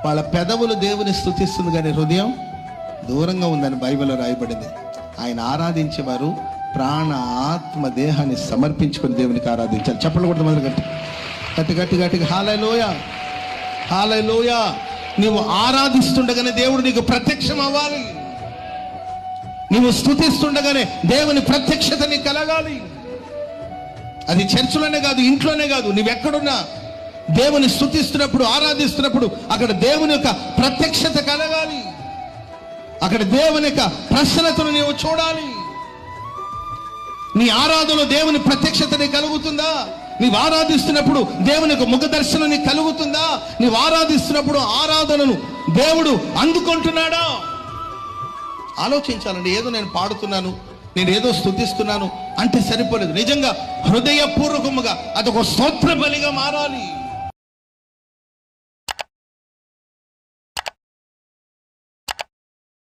వాళ్ళ పెదవులు దేవుని స్తుతిస్తుంది కానీ హృదయం దూరంగా ఉందని బైబిల్లో రాయబడింది. ఆయన ఆరాధించేవారు ప్రాణ ఆత్మ దేహాన్ని సమర్పించుకొని దేవునికి ఆరాధించాలి. చెప్పలు కూడా మొదలు గట్టిగా హల్లెలూయా హల్లెలూయా. నీవు ఆరాధిస్తుండగానే దేవుడు నీకు ప్రత్యక్షం అవ్వాలి. నీవు స్తుతిస్తుండగానే దేవుని ప్రత్యక్షత నీకు కలగాలి. అది చర్చిలోనే కాదు, ఇంట్లోనే కాదు, నువ్వెక్కడున్నా దేవుని స్తుతిస్తున్నప్పుడు, ఆరాధిస్తున్నప్పుడు అక్కడ దేవుని యొక్క ప్రత్యక్షత కలగాలి. అక్కడ దేవుని యొక్క ప్రసన్నతను నీవు చూడాలి. నీ ఆరాధనలో దేవుని ప్రత్యక్షత నీకు కలుగుతుందా? నీవు ఆరాధిస్తున్నప్పుడు దేవుని యొక్క ముఖ దర్శనం నీకు కలుగుతుందా? నీవు ఆరాధిస్తున్నప్పుడు ఆరాధనను దేవుడు అందుకుంటున్నాడా? ఆలోచించాలండి. ఏదో నేను పాడుతున్నాను, నేను ఏదో స్తుతిస్తున్నాను అంటే సరిపోలేదు. నిజంగా హృదయపూర్వకముగా అదొక స్తోత్ర బలిగా మారాలి.